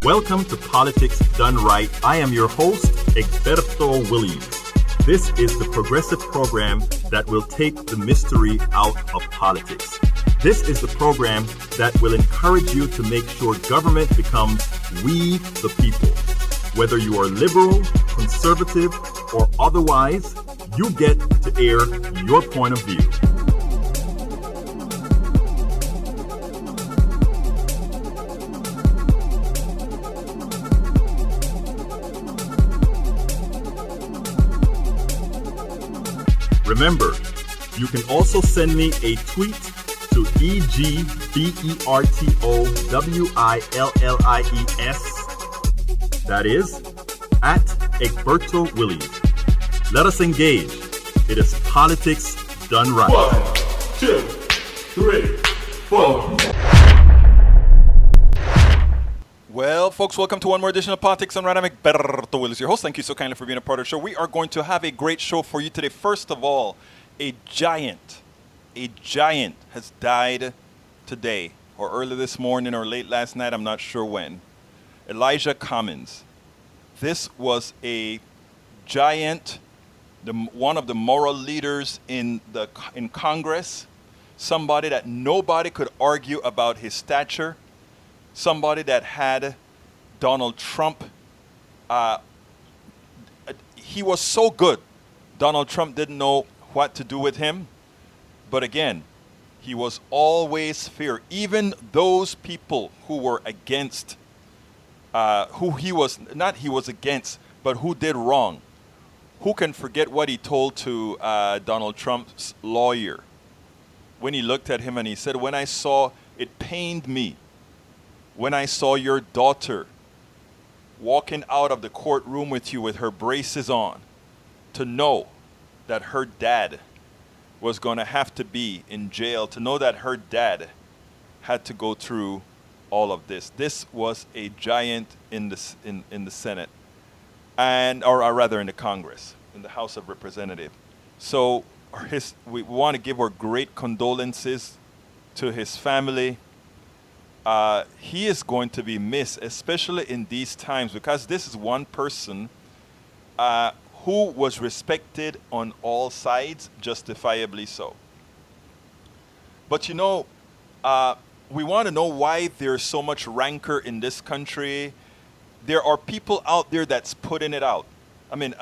Welcome to Politics Done Right. I am your host, Egberto Williams. This is the progressive program that will take the mystery out of politics. This is the program that will encourage you to make sure government becomes we the people. Whether you are liberal, conservative, or otherwise, you get to air your point of view. Remember, you can also send me a tweet to EGBERTOWILLIES. That is, at Egberto Williams. Let us engage. It is politics done right. 1, 2, 3, 4. Well, folks, welcome to one more edition of Politics Done Right. I'm Egberto Williams, your host. Thank you so kindly for being a part of the show. We are going to have a great show for you today. First of all, a giant has died today, or early this morning, or late last night. I'm not sure when. Elijah Cummings. This was a giant, one of the moral leaders in Congress, somebody that nobody could argue about his stature, somebody that had Donald Trump. He was so good, Donald Trump didn't know what to do with him. But again, he was always fair. Even those people who were against, who he was against, but who did wrong. Who can forget what he told to Donald Trump's lawyer when he looked at him and he said, "When I saw, it pained me when I saw your daughter walking out of the courtroom with you with her braces on, to know that her dad was going to have to be in jail, to know that her dad had to go through all of this." This was a giant in the Senate, or rather in the Congress, in the House of Representatives. So we want to give our great condolences to his family. He is going to be missed, especially in these times, because this is one person who was respected on all sides, justifiably so. But you know, we want to know why there's so much rancor in this country. There are people out there that's putting it out. I mean,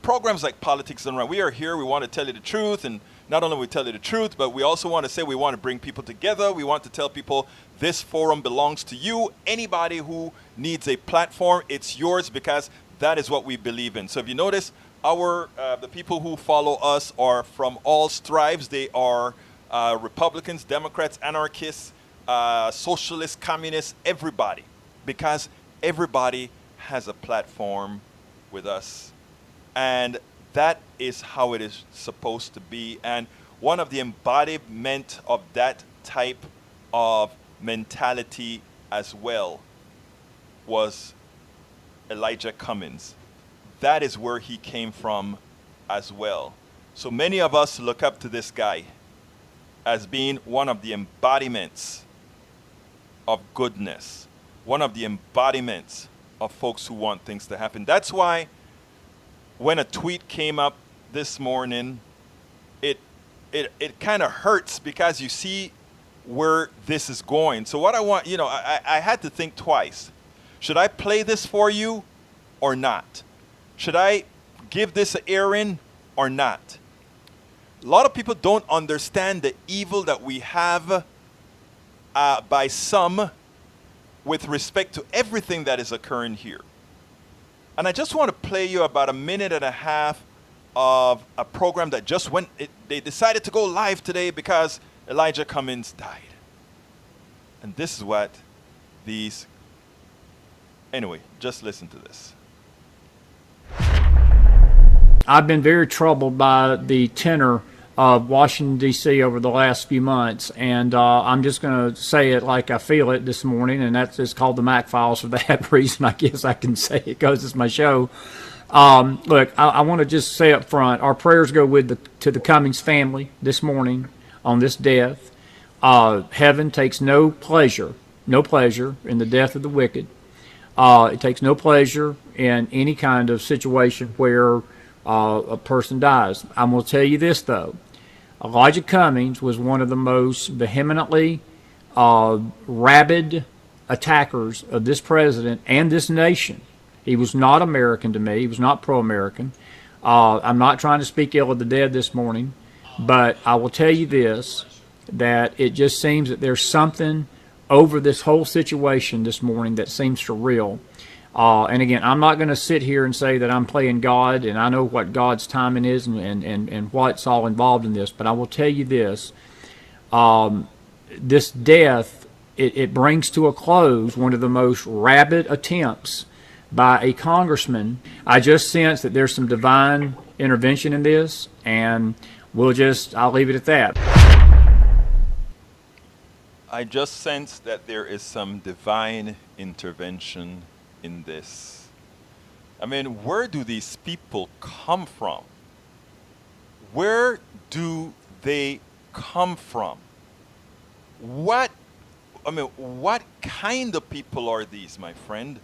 programs like Politics Done Right. We are here. We want to tell you the truth, and not only we tell you the truth, but we also want to say we want to bring people together. We want to tell people this forum belongs to you. Anybody who needs a platform, it's yours, because that is what we believe in. So if you notice, the people who follow us are from all stripes. They are Republicans, Democrats, anarchists, socialists, communists, everybody, because everybody has a platform with us. And that is how it is supposed to be. And one of the embodiment of that type of mentality as well was Elijah Cummings. That is where he came from as well. So many of us look up to this guy as being one of the embodiments of goodness, one of the embodiments of folks who want things to happen. That's why when a tweet came up this morning, it kind of hurts, because you see where this is going. So what I want, I had to think twice. Should I play this for you or not? Should I give this an airing or not? A lot of people don't understand the evil that we have by some with respect to everything that is occurring here. And I just want to play you about a minute and a half of a program that just went, they decided to go live today because Elijah Cummings died. And this is what anyway, just listen to this. I've been very troubled by the tenor of Washington, D.C. over the last few months, and I'm just going to say it like I feel it this morning, and that's just called the Mac Files for that reason. I guess I can say it because it's my show. Look, I want to just say up front, our prayers go to the Cummings family this morning on this death. Heaven takes no pleasure no pleasure in the death of the wicked. It takes no pleasure in any kind of situation where a person dies. I'm going to tell you this, though. Elijah Cummings was one of the most vehemently rabid attackers of this president and this nation. He was not American to me. He was not pro-American. I'm not trying to speak ill of the dead this morning, but I will tell you this, that it just seems that there's something over this whole situation this morning that seems surreal. And again, I'm not going to sit here and say that I'm playing God and I know what God's timing is and what's all involved in this, but I will tell you this. This death, it brings to a close one of the most rabid attempts by a congressman. I just sense that there's some divine intervention in this, and I'll leave it at that. I just sense that there is some divine intervention in this. I mean, where do these people come from? Where do they come from? What kind of people are these, my friend?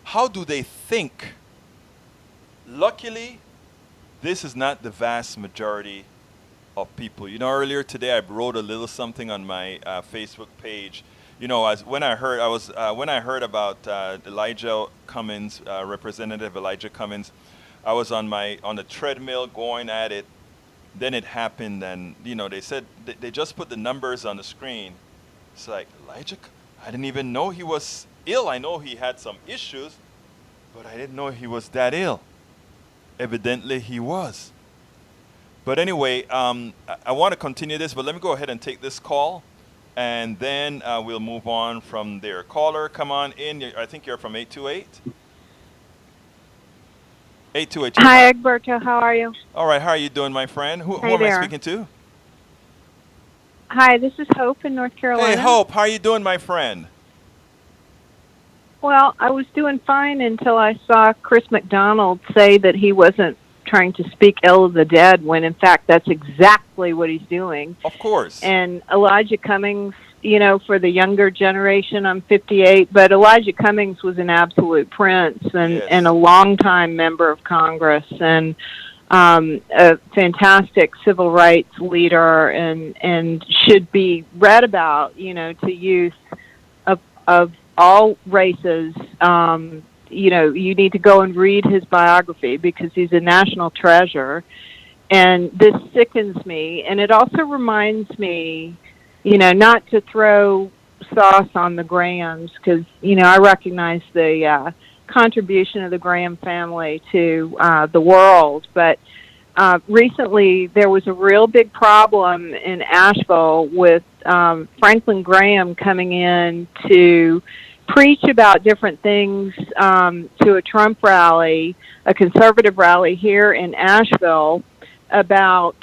How do they think? Luckily, this is not the vast majority of people. You know, earlier today I wrote a little something on my Facebook page. You know, when I heard about Elijah Cummings, Representative Elijah Cummings, I was on the treadmill going at it. Then it happened, and you know, they said they just put the numbers on the screen. It's like, Elijah, I didn't even know he was ill. I know he had some issues, but I didn't know he was that ill. Evidently, he was. But anyway, I want to continue this, but let me go ahead and take this call, and then we'll move on from there. Caller, come on in. I think you're from 828. 828. Hi, Egberto. How are you? All right. How are you doing, my friend? Who am I speaking to? Hi, this is Hope in North Carolina. Hey, Hope. How are you doing, my friend? Well, I was doing fine until I saw Chris McDonald say that he wasn't trying to speak ill of the dead, when in fact that's exactly what he's doing. Of course. And Elijah Cummings, you know, for the younger generation, I'm 58, but Elijah Cummings was an absolute prince and a longtime member of Congress and a fantastic civil rights leader and should be read about, you know, to youth of all races. You know, you need to go and read his biography because he's a national treasure. And this sickens me. And it also reminds me, you know, not to throw sauce on the Grahams because, you know, I recognize the contribution of the Graham family to the world. But recently there was a real big problem in Asheville with Franklin Graham coming in to preach about different things to a Trump rally, a conservative rally here in Asheville about,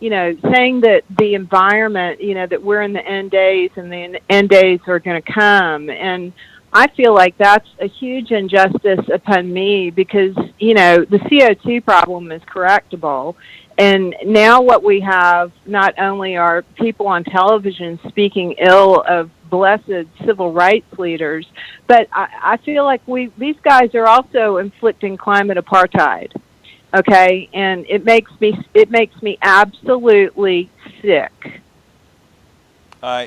you know, saying that the environment, you know, that we're in the end days and the end days are going to come. And I feel like that's a huge injustice upon me because, you know, the CO2 problem is correctable. And now what we have not only are people on television speaking ill of blessed civil rights leaders, but I feel like these guys are also inflicting climate apartheid. Okay, and it makes me absolutely sick.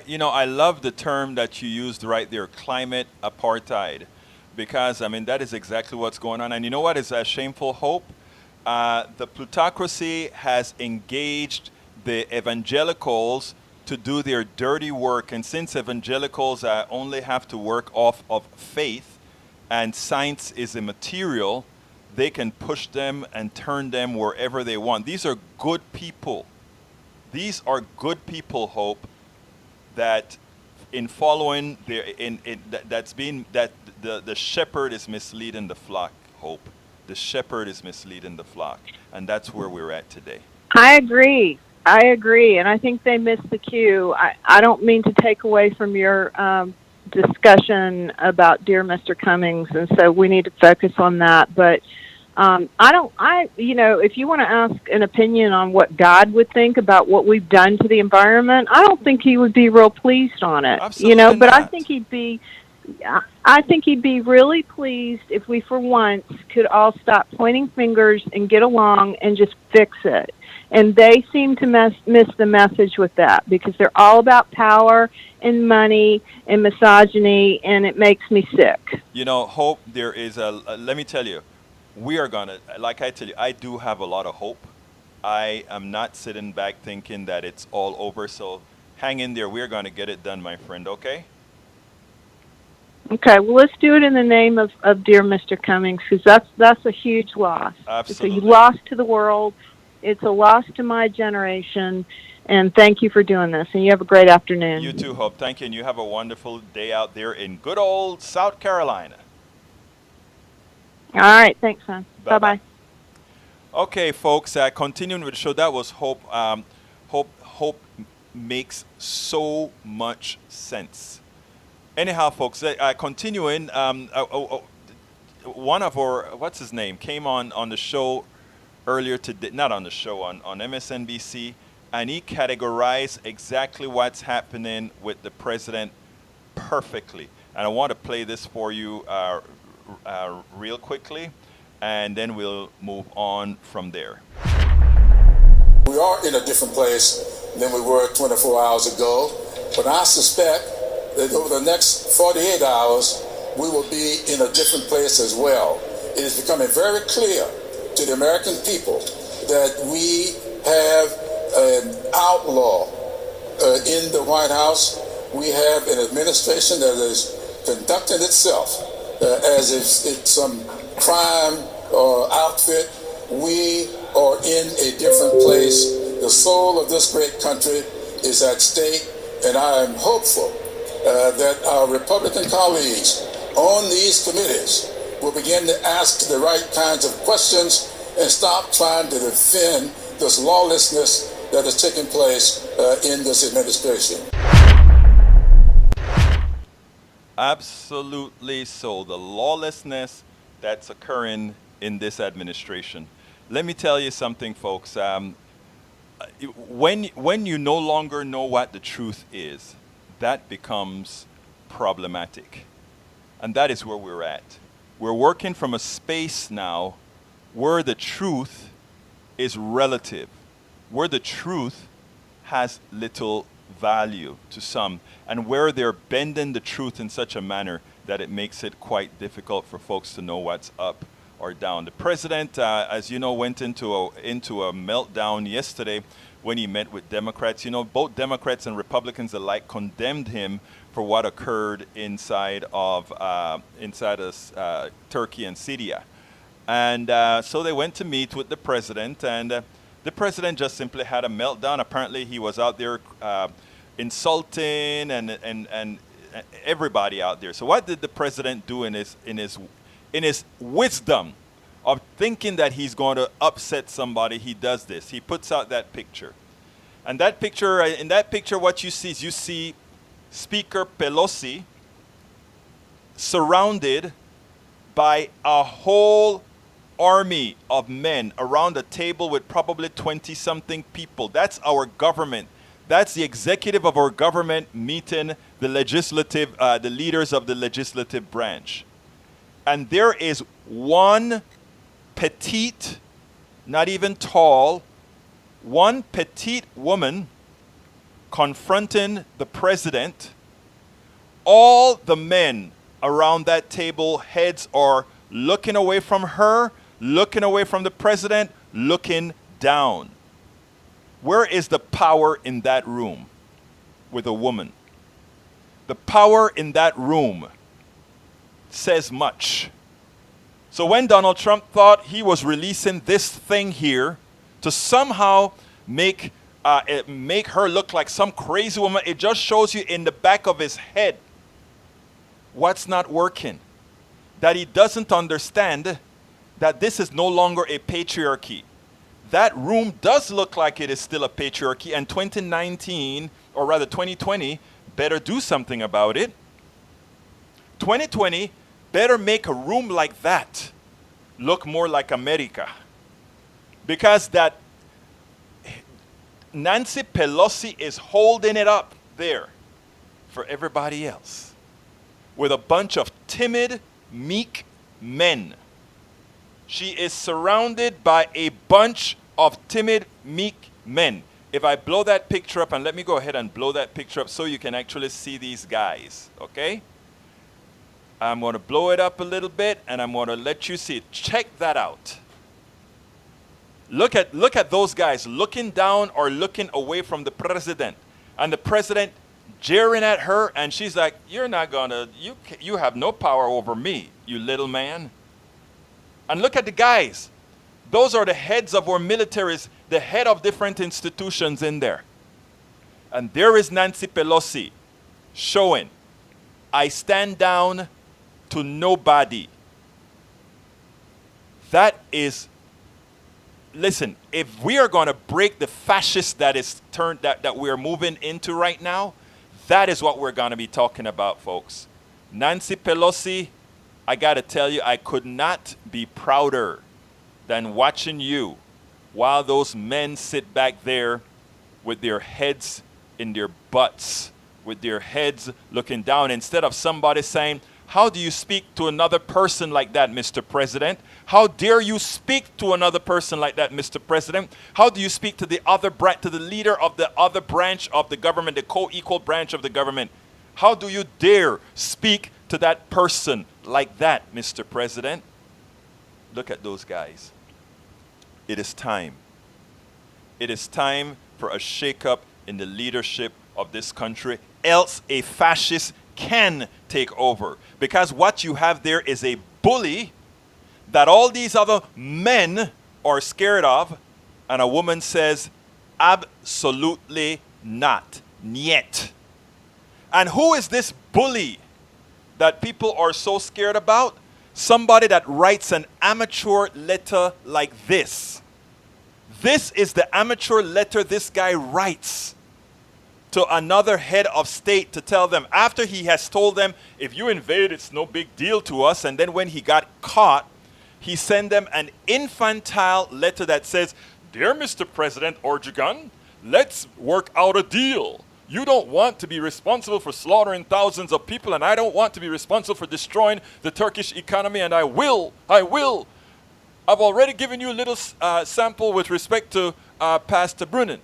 You know, I love the term that you used right there, climate apartheid, because I mean that is exactly what's going on. And you know what is a shameful, Hope? The plutocracy has engaged the evangelicals to do their dirty work. And since evangelicals only have to work off of faith and science is immaterial, they can push them and turn them wherever they want. These are good people. These are good people, Hope, that in following their the shepherd is misleading the flock, Hope. The shepherd is misleading the flock, and that's where we're at today. I agree, and I think they missed the cue. I don't mean to take away from your discussion about dear Mr. Cummings, and so we need to focus on that. But If you want to ask an opinion on what God would think about what we've done to the environment, I don't think he would be real pleased on it. Absolutely But not. I think he'd be really pleased if we, for once, could all stop pointing fingers and get along and just fix it. And they seem to miss the message with that, because they're all about power and money and misogyny, and it makes me sick. Hope, there is let me tell you, we are going to, like I tell you, I do have a lot of hope. I am not sitting back thinking that it's all over. So hang in there. We're going to get it done, my friend, okay? Okay, well, let's do it in the name of dear Mr. Cummings, because that's a huge loss. Absolutely. It's a loss to the world. It's a loss to my generation. And thank you for doing this. And you have a great afternoon. You too, Hope. Thank you. And you have a wonderful day out there in good old South Carolina. All right. Thanks, son. Bye-bye. Okay, folks. Continuing with the show, that was Hope. Hope makes so much sense. Anyhow, folks, continuing, one of our, what's his name, came on the show earlier today, not on the show, on MSNBC, and he categorized exactly what's happening with the president perfectly. And I want to play this for you real quickly, and then we'll move on from there. We are in a different place than we were 24 hours ago, but I suspect that over the next 48 hours, we will be in a different place as well. It is becoming very clear to the American people that we have an outlaw in the White House. We have an administration that is conducting itself as if it's some crime or outfit. We are in a different place. The soul of this great country is at stake, and I am hopeful that our Republican colleagues on these committees will begin to ask the right kinds of questions and stop trying to defend this lawlessness that is taking place in this administration. Absolutely so. The lawlessness that's occurring in this administration. Let me tell you something, folks. When you no longer know what the truth is, that becomes problematic. And that is where we're at. We're working from a space now where the truth is relative, where the truth has little value to some, and where they're bending the truth in such a manner that it makes it quite difficult for folks to know what's up or down. The president, as you know, went into a meltdown yesterday when he met with Democrats. Both Democrats and Republicans alike condemned him for what occurred inside of Turkey and Syria. And so they went to meet with the president, and the president just simply had a meltdown. Apparently he was out there insulting and everybody out there. So what did the president do in his wisdom of thinking that he's going to upset somebody? He does this. He puts out that picture. And in that picture, what you see Speaker Pelosi surrounded by a whole army of men around a table with probably 20-something people. That's our government. That's the executive of our government meeting the leaders of the legislative branch. And there is one petite, not even tall, one petite woman confronting the president. All the men around that table, heads are looking away from her, looking away from the president, looking down. Where is the power in that room with a woman? The power in that room says much. So when Donald Trump thought he was releasing this thing here to somehow make her look like some crazy woman, it just shows you in the back of his head what's not working. That he doesn't understand that this is no longer a patriarchy. That room does look like it is still a patriarchy, and 2019, or rather 2020, better do something about it. 2020 better make a room like that look more like America. Because that Nancy Pelosi is holding it up there for everybody else with a bunch of timid, meek men. She is surrounded by a bunch of timid, meek men. If I blow that picture up, and let me go ahead and blow that picture up so you can actually see these guys, okay? I'm going to blow it up a little bit, and I'm going to let you see it. Check that out. Look at those guys looking down or looking away from the president. And the president jeering at her, and she's like, you're not going to, you have no power over me, you little man. And look at the guys. Those are the heads of our militaries, the head of different institutions in there. And there is Nancy Pelosi showing, I stand down to nobody. That is, listen, if we are going to break the fascist that we're moving into right now, that is what we're going to be talking about, folks. Nancy Pelosi, I got to tell you, I could not be prouder than watching you while those men sit back there with their heads in their butts, with their heads looking down, instead of somebody saying, how do you speak to another person like that, Mr. President? How dare you speak to another person like that, Mr. President? How do you speak to the leader of the other branch of the government, the co-equal branch of the government? How do you dare speak to that person like that, Mr. President? Look at those guys. It is time. It is time for a shakeup in the leadership of this country, else a fascist can take over. Because what you have there is a bully that all these other men are scared of, and a woman says, absolutely not. Niet. And who is this bully that people are so scared about? Somebody that writes an amateur letter like this. This is the amateur letter this guy writes to another head of state to tell them, after he has told them, if you invade, it's no big deal to us. And then when he got caught, he sent them an infantile letter that says, Dear Mr. President Erdogan, let's work out a deal. You don't want to be responsible for slaughtering thousands of people, and I don't want to be responsible for destroying the Turkish economy, and I will. I've already given you a little sample with respect to Pastor Brunnen.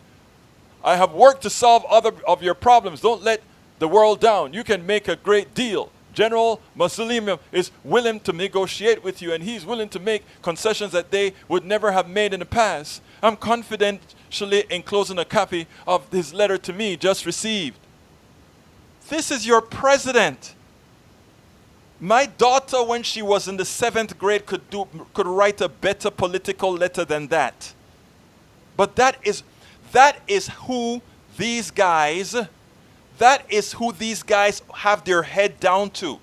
I have worked to solve other of your problems. Don't let the world down. You can make a great deal. General Mussolini is willing to negotiate with you, and he's willing to make concessions that they would never have made in the past. I'm confidentially enclosing a copy of his letter to me just received. This is your president. My daughter, when she was in the 7th grade, could write a better political letter than that. But that is who these guys have their head down to.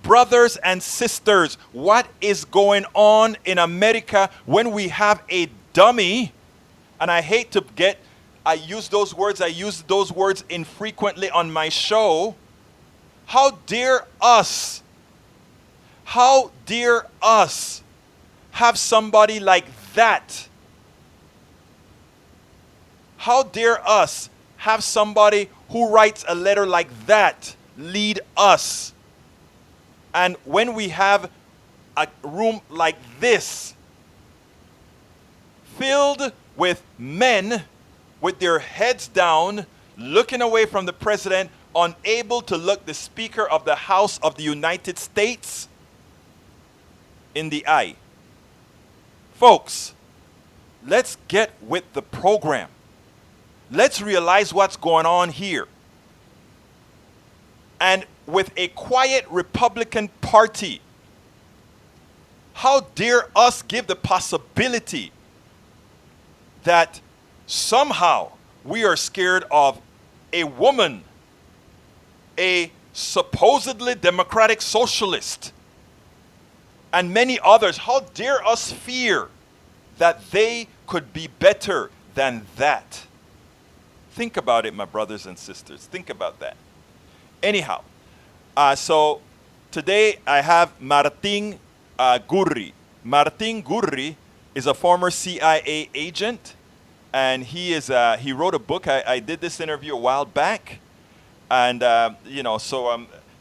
Brothers and sisters, what is going on in America when we have a dummy? And I hate to I use those words infrequently on my show. How dare us have somebody like that? How dare us have somebody who writes a letter like that lead us? And when we have a room like this, filled with men with their heads down, looking away from the president, unable to look the Speaker of the House of the United States in the eye. Folks, let's get with the program. Let's realize what's going on here. And with a quiet Republican Party, how dare us give the possibility that somehow we are scared of a woman, a supposedly democratic socialist, and many others. How dare us fear that they could be better than that? Think about it, my brothers and sisters. Think about that. Anyhow, so today I have Martin Gurri. Martin Gurri is a former CIA agent, and he wrote a book. I did this interview a while back, and I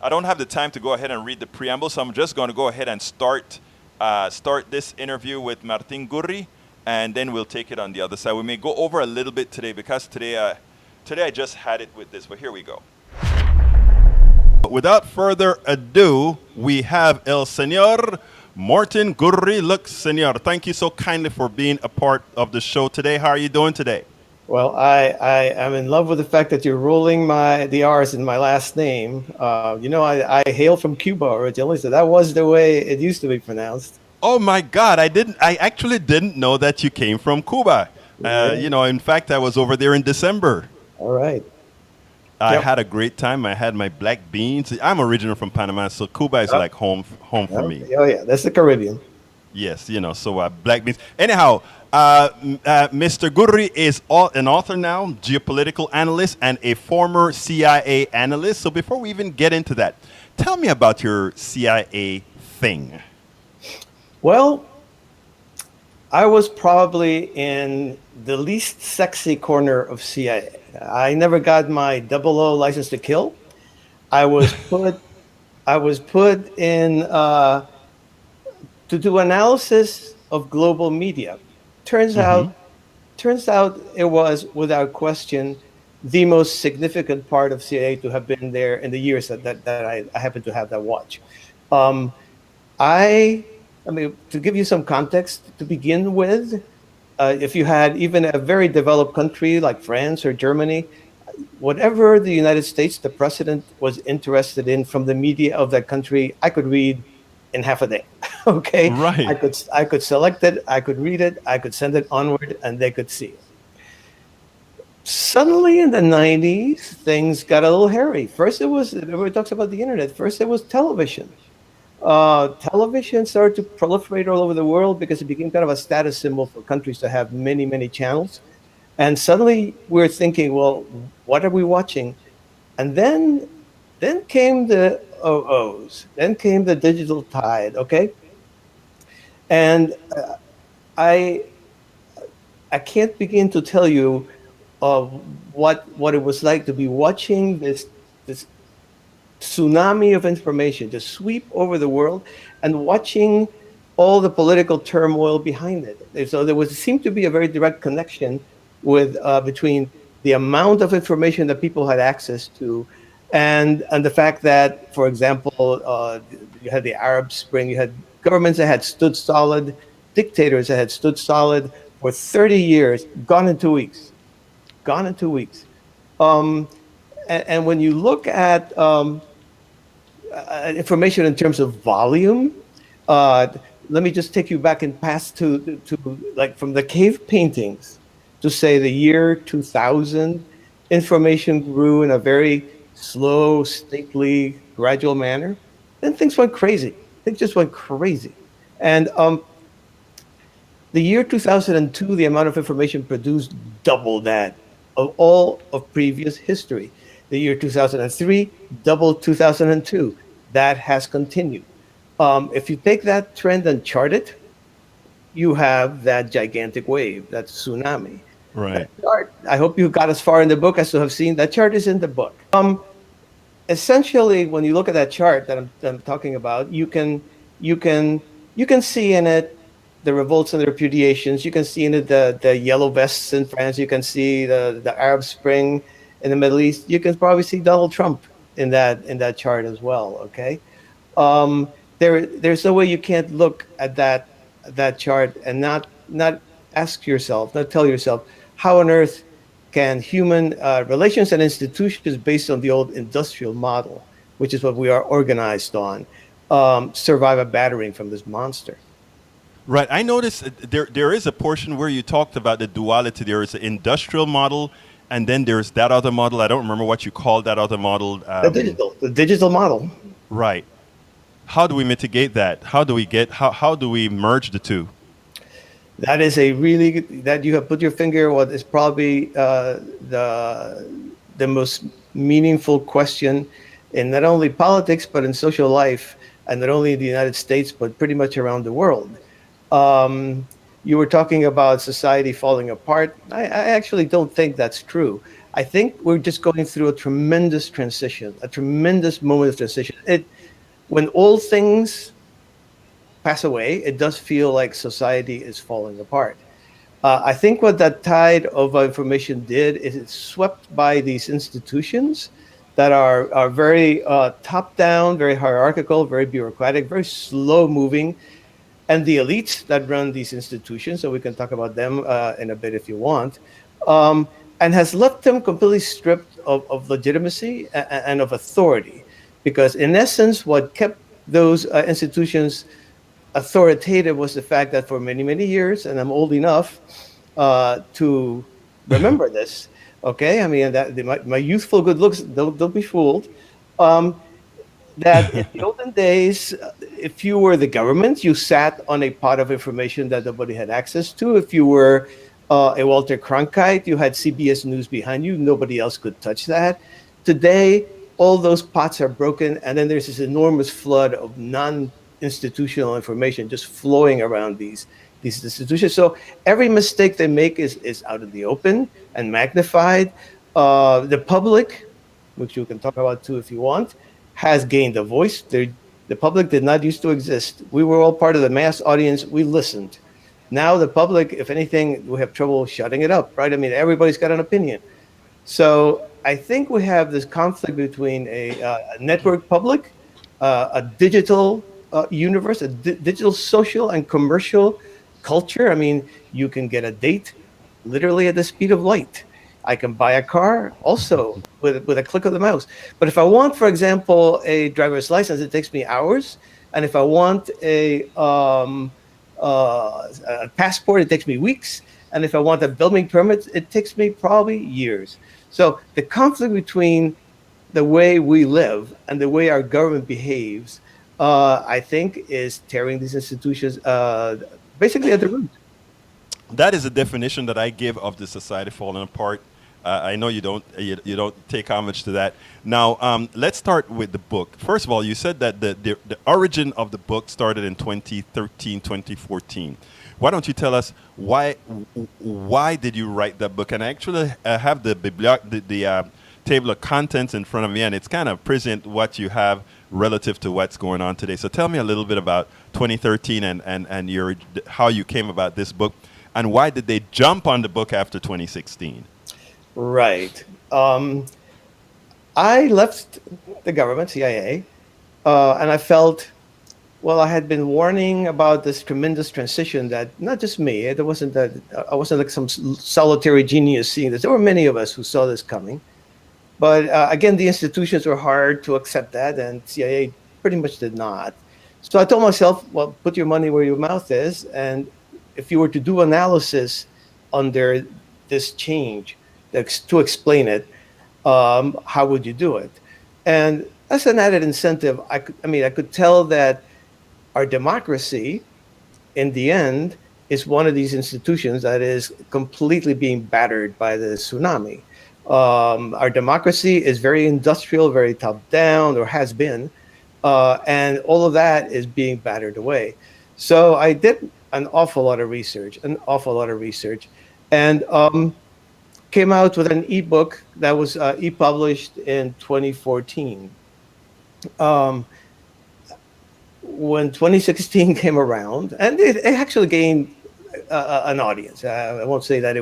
don't have the time to go ahead and read the preamble, so I'm just going to go ahead and start this interview with Martin Gurri, and then we'll take it on the other side. We may go over a little bit today because today I just had it with this, but here we go. Without further ado, we have El Señor Martin Gurri. Look, Señor, thank you so kindly for being a part of the show today. How are you doing today? Well, I am in love with the fact that you're rolling the R's in my last name. I hail from Cuba originally, so that was the way it used to be pronounced. Oh my God, I actually didn't know that you came from Cuba. In fact, I was over there in December. All right. I had a great time. I had my black beans. I'm original from Panama, so Cuba is like home for me. Oh yeah, that's the Caribbean. Yes, so black beans. Anyhow, Mr. Gurri is an author now, geopolitical analyst, and a former CIA analyst. So before we even get into that, tell me about your CIA thing. Well, I was probably in the least sexy corner of CIA. I never got my 00 license to kill. I was put in to do analysis of global media. Turns out it was without question the most significant part of CIA to have been there in the years that I happened to have that watch. I mean, to give you some context to begin with, if you had even a very developed country like France or Germany, whatever the United States, the president was interested in from the media of that country, I could read in half a day. Okay, right. I could select it, I could read it, I could send it onward, and they could see it. Suddenly in the 90s, things got a little hairy. First, everybody talks about the internet. First, it was television. Television started to proliferate all over the world because it became kind of a status symbol for countries to have many, many channels. And suddenly we're thinking, well, what are we watching? And then came the OOs. Then came the digital tide, okay? And I can't begin to tell you what it was like to be watching this tsunami of information just sweep over the world and watching all the political turmoil behind it. So there seemed to be a very direct connection between the amount of information that people had access to and the fact that, for example, you had the Arab Spring, you had governments that had stood solid, dictators that had stood solid for 30 years, gone in 2 weeks. And when you look at information in terms of volume, let me just take you back in past to like from the cave paintings to say the year 2000, information grew in a very slow, stately, gradual manner. Then things went crazy. Things just went crazy. And the year 2002, the amount of information produced doubled that of all of previous history. The year 2003 doubled 2002. That has continued. If you take that trend and chart it, you have that gigantic wave, that tsunami. Right. That chart, I hope you got as far in the book as to have seen. That chart is in the book. Essentially, when you look at that chart that I'm talking about, you can see in it the revolts and the repudiations. You can see in it the yellow vests in France. You can see the Arab Spring in the Middle East. You can probably see Donald Trump in that chart as well. Okay, there's no way you can't look at that chart and not ask yourself, not tell yourself, how on earth can human relations and institutions based on the old industrial model, which is what we are organized on, survive a battering from this monster? Right. I noticed there is a portion where you talked about the duality. There is an industrial model, and then there's that other model. I don't remember what you called that other model. The digital model. Right. How do we mitigate that? How do we merge the two? That is that you have put your finger. What is probably the most meaningful question in not only politics but in social life. and not only in the United States, but pretty much around the world. Um, you were talking about society falling apart. I actually don't think that's true. I think we're just going through a tremendous transition, a tremendous moment of transition. When all things pass away, it does feel like society is falling apart. I think what that tide of information did is it swept by these institutions that are very top down, very hierarchical, very bureaucratic, very slow moving, and the elites that run these institutions. So we can talk about them in a bit if you want, and has left them completely stripped of legitimacy and of authority, because in essence, what kept those institutions authoritative was the fact that for many, many years, and I'm old enough to remember this, okay? I mean, my youthful good looks, don't be fooled. Um, that in the olden days, if you were the government, you sat on a pot of information that nobody had access to. If you were a Walter Cronkite, you had CBS News behind you. Nobody else could touch that. Today, all those pots are broken, and then there's this enormous flood of non-institutional information just flowing around these institutions. So every mistake they make is out in the open and magnified. The public, which you can talk about too if you want, has gained a voice. The public did not used to exist. We were all part of the mass audience. We listened. Now the public, if anything, we have trouble shutting it up, right? I mean, everybody's got an opinion. So I think we have this conflict between a network public, a digital universe, a digital social and commercial culture. I mean, you can get a date literally at the speed of light. I can buy a car also with a click of the mouse. But if I want, for example, a driver's license, it takes me hours. And if I want a passport, it takes me weeks. And if I want a building permit, it takes me probably years. So the conflict between the way we live and the way our government behaves, I think, is tearing these institutions basically at the root. That is a definition that I give of the society falling apart. I know you don't take homage to that. Now, let's start with the book. First of all, you said that the origin of the book started in 2013, 2014. Why don't you tell us why did you write that book? And I actually have the table of contents in front of me, and it's kind of present what you have relative to what's going on today. So tell me a little bit about 2013 and your how you came about this book, and why did they jump on the book after 2016? Right. I left the government, CIA, and I felt, well, I had been warning about this tremendous transition that not just me, it wasn't that I wasn't like some solitary genius seeing this. There were many of us who saw this coming. But again, the institutions were hard to accept that, and CIA pretty much did not. So I told myself, well, put your money where your mouth is, and if you were to do analysis under this change to explain it, how would you do it? And as an added incentive, I could tell that our democracy, in the end, is one of these institutions that is completely being battered by the tsunami. Our democracy is very industrial, very top down, or has been, and all of that is being battered away. So I did an awful lot of research, and came out with an ebook that was e-published in 2014. When 2016 came around, and it actually gained an audience. I won't say that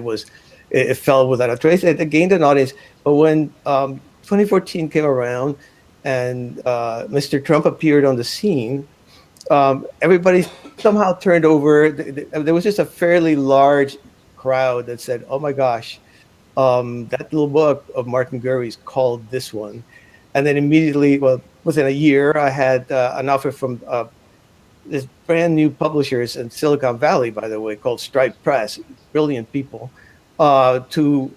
it fell without a trace. It gained an audience. But when 2014 came around and Mr. Trump appeared on the scene, everybody somehow turned over. There was just a fairly large crowd that said, oh my gosh, that little book of Martin Gurri's called this one. And then immediately, well, within a year, I had an offer from this brand new publishers in Silicon Valley, by the way, called Stripe Press, brilliant people, to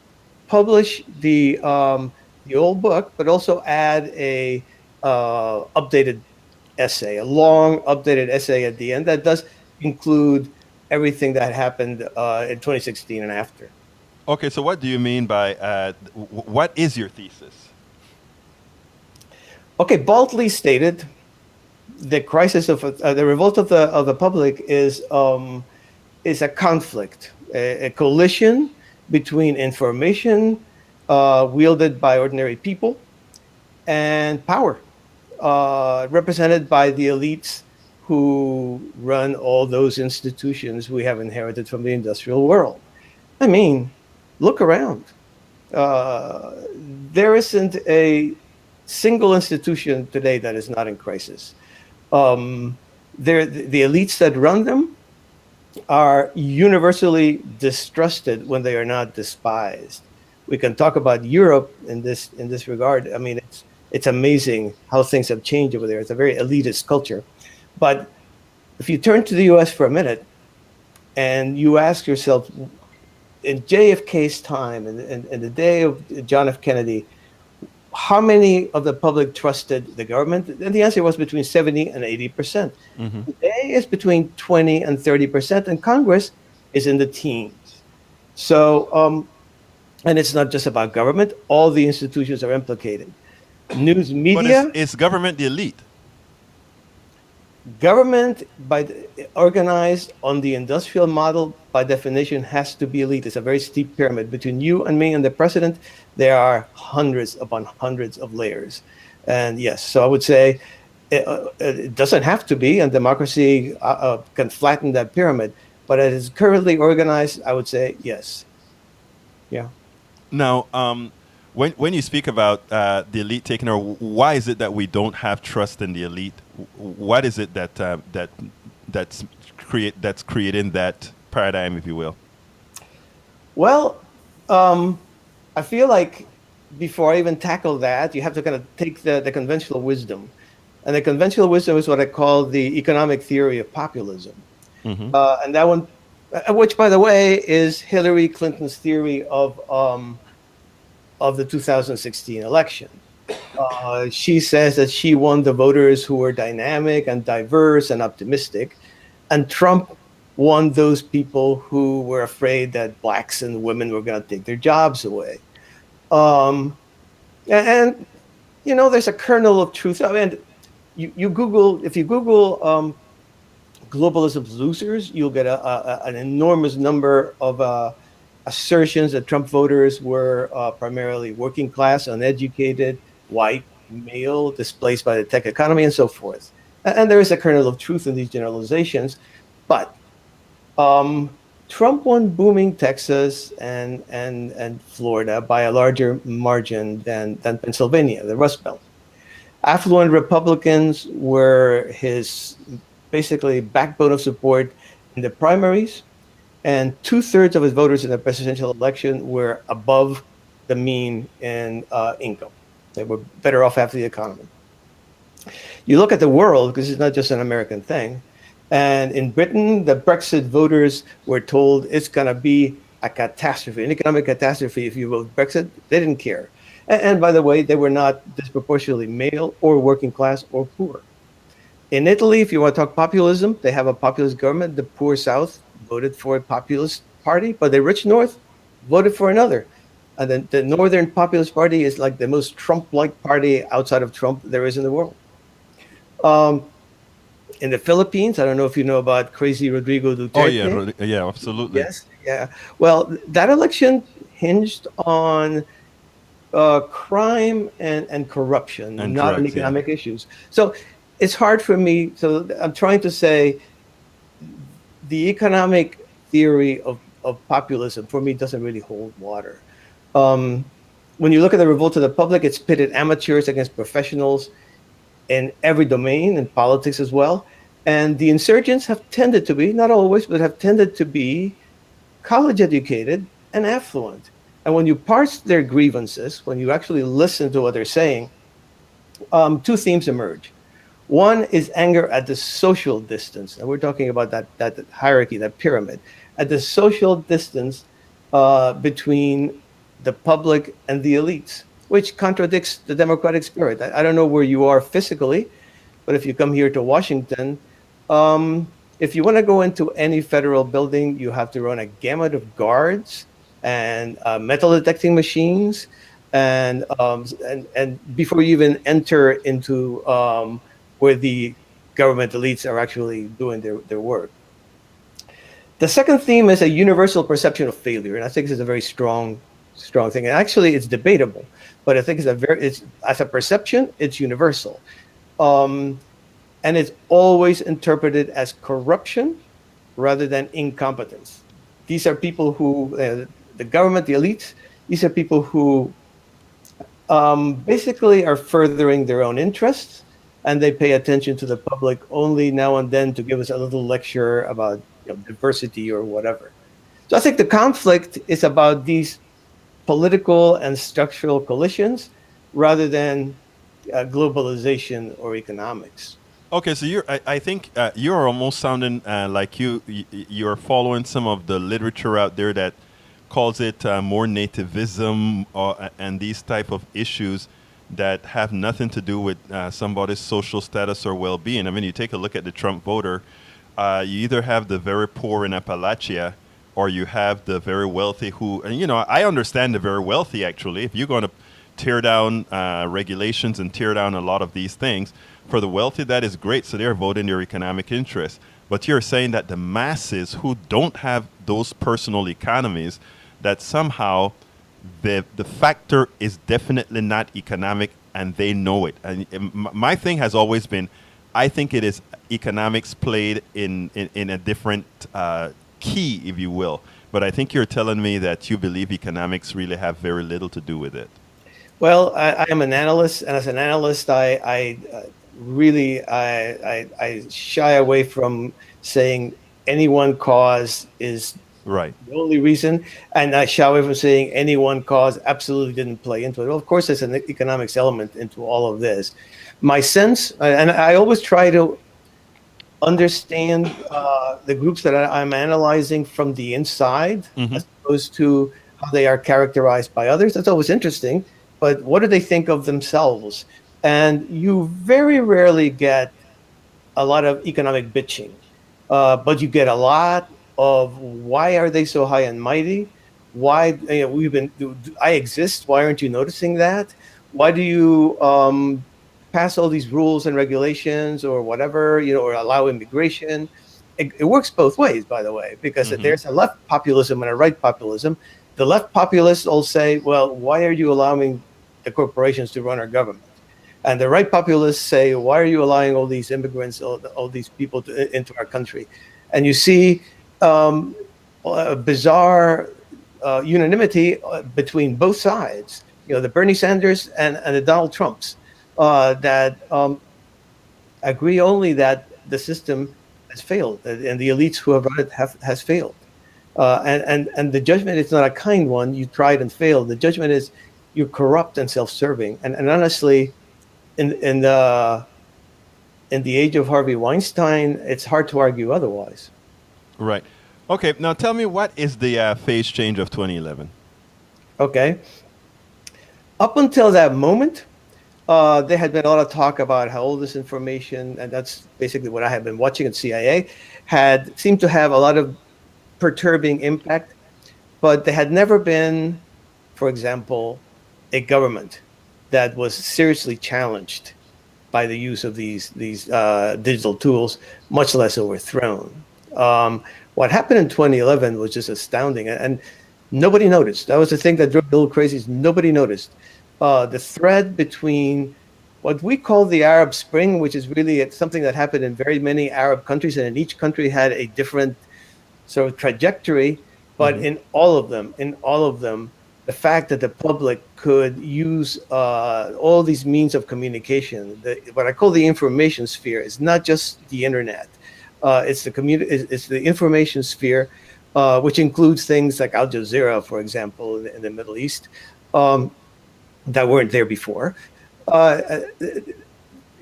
publish the old book, but also add a updated essay, a long updated essay at the end that does include everything that happened in 2016 and after. Okay, so what do you mean by what is your thesis? Okay, baldly stated, the crisis of the revolt of the public is a conflict, a collision between information wielded by ordinary people and power represented by the elites who run all those institutions we have inherited from the industrial world. I mean, look around. There isn't a single institution today that is not in crisis. The elites that run them are universally distrusted when they are not despised. We can talk about Europe in this regard. I mean, it's amazing how things have changed over there. It's a very elitist culture. But if you turn to the US for a minute and you ask yourself, in JFK's time, in the day of John F. Kennedy, how many of the public trusted the government? And the answer was between 70 and 80%. Mm-hmm. Today it's between 20 and 30%, and Congress is in the teens. So, and it's not just about government. All the institutions are implicated. News media. But is government the elite? Government, organized on the industrial model, by definition, has to be elite. It's a very steep pyramid. Between you and me and the president, there are hundreds upon hundreds of layers. And yes, so I would say it doesn't have to be, and democracy can flatten that pyramid. But as it's currently organized, I would say yes. Yeah. Now, when you speak about the elite taking over, why is it that we don't have trust in the elite? What is it that's creating that paradigm, if you will? Well, I feel like before I even tackle that, you have to kind of take the conventional wisdom. And the conventional wisdom is what I call the economic theory of populism. Mm-hmm. And that one, which, by the way, is Hillary Clinton's theory of the 2016 election. She says that she won the voters who were dynamic and diverse and optimistic, and Trump won those people who were afraid that blacks and women were going to take their jobs away. And you know, there's a kernel of truth. I mean, if you Google globalism's losers, you'll get an enormous number of assertions that Trump voters were primarily working class, uneducated, white, male, displaced by the tech economy, and so forth. And there is a kernel of truth in these generalizations. But Trump won booming Texas and Florida by a larger margin than Pennsylvania, the Rust Belt. Affluent Republicans were his basically backbone of support in the primaries, and 2/3 of his voters in the presidential election were above the mean in income. They were better off after the economy. You look at the world, because it's not just an American thing, and in Britain, the Brexit voters were told it's going to be a catastrophe, an economic catastrophe if you vote Brexit. They didn't care. And by the way, they were not disproportionately male or working class or poor. In Italy, if you want to talk populism, they have a populist government. The poor South voted for a populist party, but the rich North voted for another. And then the Northern Populist Party is like the most Trump-like party outside of Trump there is in the world. In the Philippines, I don't know if you know about crazy Rodrigo Duterte. Oh, yeah, absolutely. Yes, yeah. Well, that election hinged on crime and corruption, and not on economic issues. So it's hard for me. So I'm trying to say the economic theory of populism, for me, doesn't really hold water. When you look at the revolt of the public, it's pitted amateurs against professionals in every domain, in politics as well. And the insurgents have tended to be, not always, but have tended to be college educated and affluent. And when you parse their grievances, when you actually listen to what they're saying, two themes emerge. One is anger at the social distance. And we're talking about that hierarchy, that pyramid. At the social distance between the public and the elites, which contradicts the democratic spirit. I don't know where you are physically, but if you come here to Washington, if you want to go into any federal building, you have to run a gamut of guards and metal detecting machines, and before you even enter into where the government elites are actually doing their work. The second theme is a universal perception of failure, and I think this is a very strong thing. And actually, it's debatable, but I think it's as a perception, it's universal, and it's always interpreted as corruption rather than incompetence. These are people who, the government, the elites, these are people who basically are furthering their own interests, and they pay attention to the public only now and then to give us a little lecture about diversity or whatever. So I think the conflict is about these political and structural collisions rather than globalization or economics. Okay, so I think you're almost sounding like you're following some of the literature out there that calls it more nativism and these type of issues that have nothing to do with somebody's social status or well-being. I mean, you take a look at the Trump voter, you either have the very poor in Appalachia or you have the very wealthy who, and I understand the very wealthy actually. If you're going to tear down regulations and tear down a lot of these things, for the wealthy, that is great. So they're voting their economic interests. But you're saying that the masses who don't have those personal economies, that somehow the factor is definitely not economic and they know it. And my thing has always been, I think it is economics played in a different key, if you will. But I think you're telling me that you believe economics really have very little to do with it. Well, I am an analyst, and as an analyst, I shy away from saying any one cause is right the only reason, and I shy away from saying any one cause absolutely didn't play into it. Well, of course, there's an economics element into all of this. My sense, and I always try to understand the groups that I'm analyzing from the inside, as opposed to how they are characterized by others. That's always interesting. But what do they think of themselves? And you very rarely get a lot of economic bitching, but you get a lot of why are they so high and mighty? Why I exist? Why aren't you noticing that? Why do you pass all these rules and regulations or whatever, or allow immigration? It works both ways, by the way, because there's a left populism and a right populism. The left populists all say, well, why are you allowing the corporations to run our government? And the right populists say, why are you allowing all these immigrants, all these people into our country? And you see a bizarre unanimity between both sides, the Bernie Sanders and the Donald Trumps, that agree only that the system has failed and the elites who have run it has failed. And the judgment is not a kind one. You tried and failed. The judgment is you're corrupt and self-serving. And honestly, in the age of Harvey Weinstein, it's hard to argue otherwise. Right. Okay. Now tell me, what is the phase change of 2011? Okay. Up until that moment, there had been a lot of talk about how all this information, and that's basically what I had been watching at CIA, had seemed to have a lot of perturbing impact, but there had never been, for example, a government that was seriously challenged by the use of these digital tools, much less overthrown. What happened in 2011 was just astounding, and nobody noticed. That was the thing that drove the little crazies. Nobody noticed. The thread between what we call the Arab Spring, which is really something that happened in very many Arab countries, and in each country had a different sort of trajectory, but in all of them, the fact that the public could use all these means of communication, what I call the information sphere, is not just the internet. It's the information sphere, which includes things like Al Jazeera, for example, in the Middle East, that weren't there before.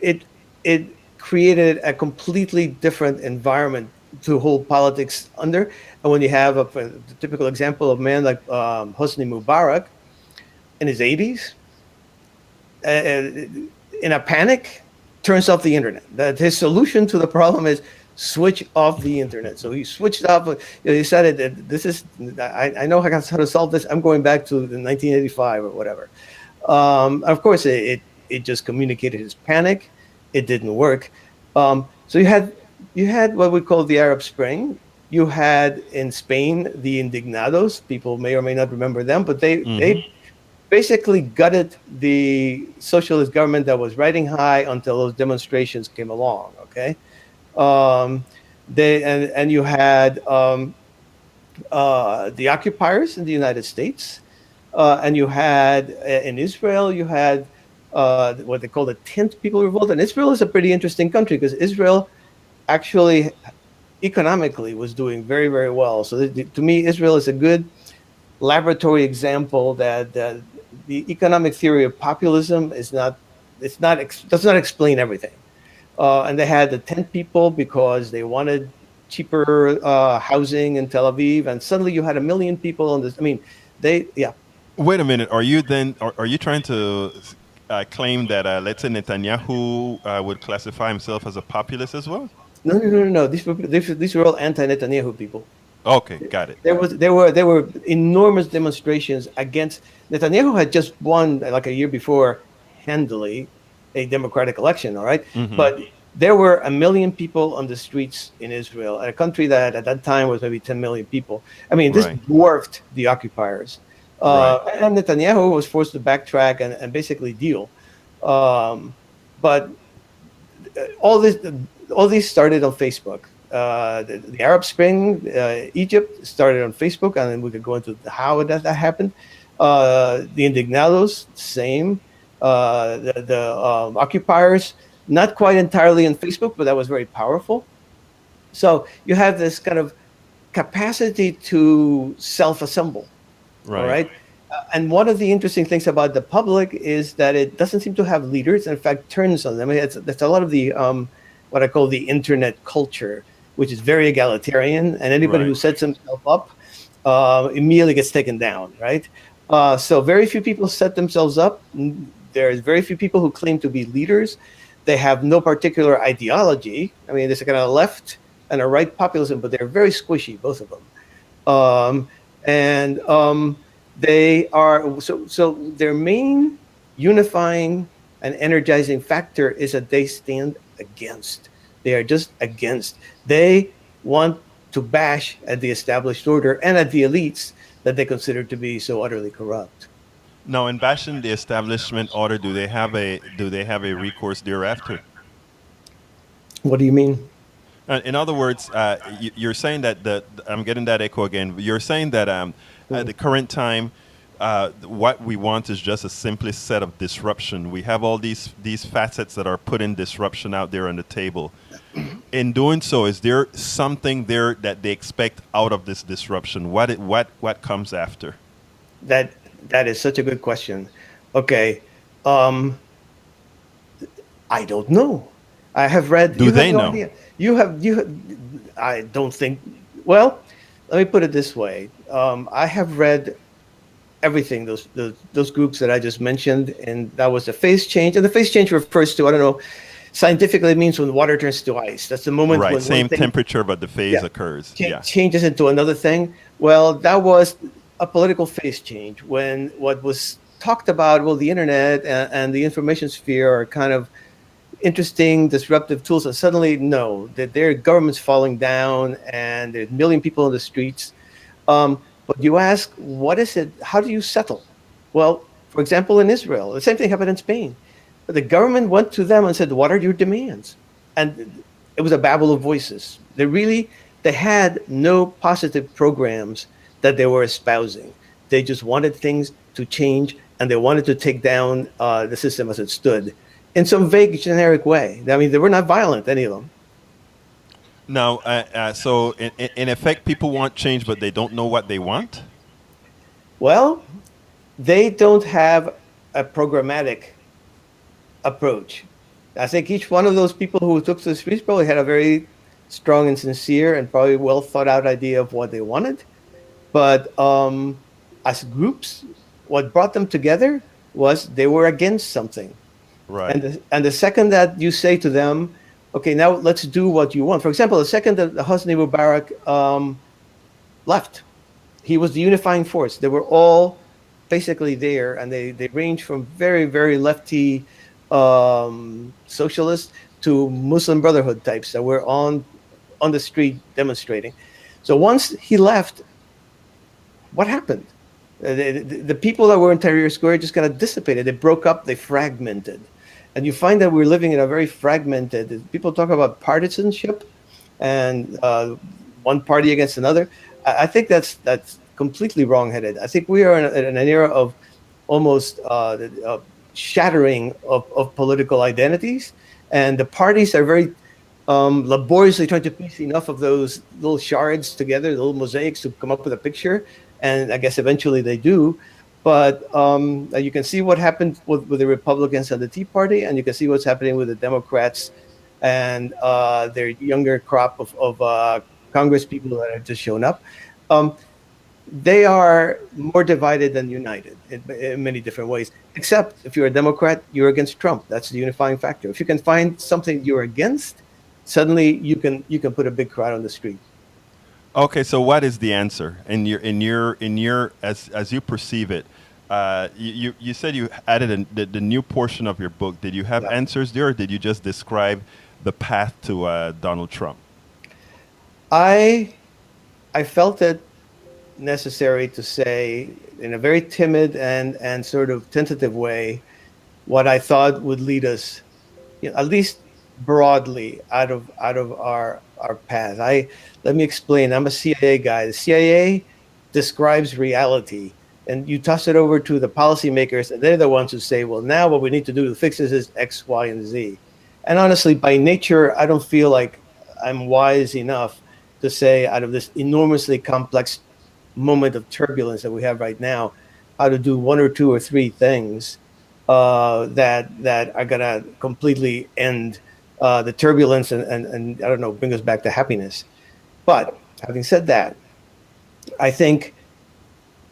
It created a completely different environment to hold politics under. And when you have a typical example of a man like Hosni Mubarak in his 80s, in a panic, turns off the internet. That his solution to the problem is switch off the internet. So he switched off. He said, I know how to solve this. I'm going back to 1985 or whatever. Of course, it just communicated his panic. It didn't work. So you had what we call the Arab Spring. You had in Spain the Indignados. People may or may not remember them, but they basically gutted the socialist government that was riding high until those demonstrations came along. Okay, and you had the occupiers in the United States, and you had in Israel you had what they call the 10th People Revolt. And Israel is a pretty interesting country because Israel actually economically was doing very, very well. So to me, Israel is a good laboratory example that the economic theory of populism does not explain everything. And they had the 10 people because they wanted cheaper housing in Tel Aviv, and suddenly you had 1 million people on this. I mean, yeah. Wait a minute. Are you trying to claim that let's say Netanyahu would classify himself as a populist as well? No. These were all anti-Netanyahu people. Okay, got it. There were enormous demonstrations against Netanyahu. Had just won like a year before handily a democratic election. All right? But there were 1 million people on the streets in Israel, a country that at that time was maybe 10 million people. I mean, this dwarfed the occupiers. And Netanyahu was forced to backtrack and basically deal. But all these started on Facebook. The Arab Spring, Egypt started on Facebook, and then we could go into how that happened. The Indignados, same. The occupiers, not quite entirely on Facebook, but that was very powerful. So you have this kind of capacity to self-assemble. All right. And one of the interesting things about the public is that it doesn't seem to have leaders. In fact, turns on them. I mean, that's a lot of the what I call the internet culture, which is very egalitarian, and anybody who sets himself up immediately gets taken down. Right. So very few people set themselves up. There's very few people who claim to be leaders. They have no particular ideology. I mean, there's a kind of left and a right populism, but they're very squishy, both of them. They are so their main unifying and energizing factor is that they stand against. They are just against. They want to bash at the established order and at the elites that they consider to be so utterly corrupt. Now, in bashing the establishment order, do they have a recourse thereafter? What do you mean? In other words, you're saying that I'm getting that echo again. You're saying that at the current time, what we want is just a simplest set of disruption. We have all these facets that are putting disruption out there on the table. In doing so, is there something there that they expect out of this disruption? What comes after? That is such a good question. Okay, I don't know. I have read. Do they know? Idea. You have. I don't think. Well, let me put it this way. I have read everything. Those groups that I just mentioned, and that was the phase change. And the phase change refers to, I don't know, scientifically it means when water turns to ice. That's the moment when same temperature, but the phase occurs. Changes into another thing. Well, that was a political phase change when what was talked about, well, the internet and the information sphere are kind of interesting, disruptive tools, and suddenly, no, that their government's falling down and there's 1 million people in the streets. But you ask, what is it? How do you settle? Well, for example, in Israel, the same thing happened in Spain. The government went to them and said, what are your demands? And it was a babel of voices. They had no positive programs that they were espousing. They just wanted things to change, and they wanted to take down the system as it stood in some vague, generic way. I mean, they were not violent, any of them. Now, so in effect, people want change, but they don't know what they want? Well, they don't have a programmatic approach. I think each one of those people who took to the streets probably had a very strong and sincere and probably well thought out idea of what they wanted. But as groups, what brought them together was they were against something. Right. And the second that you say to them, okay, now let's do what you want. For example, the second that Hosni Mubarak left, he was the unifying force. They were all basically there, and they range from very, very lefty socialists to Muslim Brotherhood types that were on the street demonstrating. So once he left, what happened? The people that were in Tahrir Square just kind of dissipated. They broke up, they fragmented. And you find that we're living in a very fragmented, people talk about partisanship and one party against another. I think that's completely wrongheaded. I think we are in an era of almost shattering of political identities. And the parties are very laboriously trying to piece enough of those little shards together, little mosaics, to come up with a picture. And I guess eventually they do. But you can see what happened with the Republicans and the Tea Party, and you can see what's happening with the Democrats and their younger crop of Congress people that have just shown up. They are more divided than united in many different ways. Except if you're a Democrat, you're against Trump. That's the unifying factor. If you can find something you're against, suddenly you can put a big crowd on the street. Okay, so what is the answer in your as you perceive it? You said you added the new portion of your book. Did you have answers there, or did you just describe the path to Donald Trump? I felt it necessary to say in a very timid and sort of tentative way what I thought would lead us, at least broadly, out of our path. Let me explain. I'm a CIA guy. The CIA describes reality, and you toss it over to the policymakers, and they're the ones who say, well, now what we need to do to fix this is X, Y, and Z. And honestly, by nature, I don't feel like I'm wise enough to say, out of this enormously complex moment of turbulence that we have right now, how to do one or two or three things that are going to completely end the turbulence and I don't know, bring us back to happiness. But having said that, I think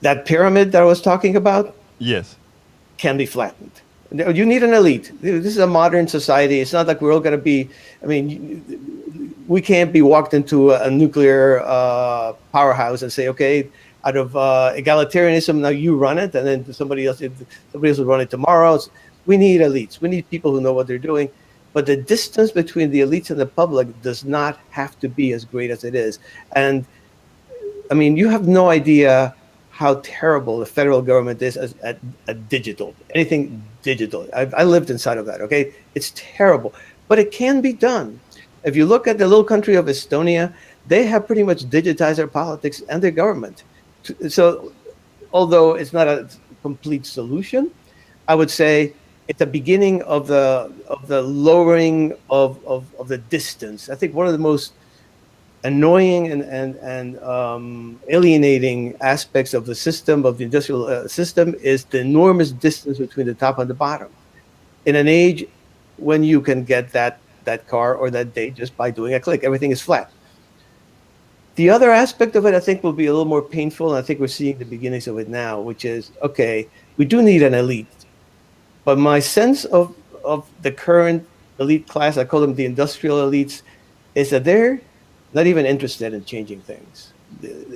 that pyramid that I was talking about, yes, can be flattened. You need an elite. This is a modern society. It's not like we're all going to be, I mean, we can't be walked into a nuclear powerhouse and say, okay, out of egalitarianism, now you run it, and then somebody else will run it tomorrow. We need elites. We need people who know what they're doing. But the distance between the elites and the public does not have to be as great as it is. And I mean, you have no idea how terrible the federal government is at digital, anything digital. I lived inside of that, okay? It's terrible, but it can be done. If you look at the little country of Estonia, they have pretty much digitized their politics and their government. So although it's not a complete solution, I would say it's the beginning of the lowering of the distance. I think one of the most annoying and alienating aspects of the system, of the industrial system, is the enormous distance between the top and the bottom. In an age when you can get that car or that date just by doing a click, everything is flat. The other aspect of it, I think, will be a little more painful, and I think we're seeing the beginnings of it now, which is, okay, we do need an elite. But my sense of the current elite class, I call them the industrial elites, is that they're not even interested in changing things.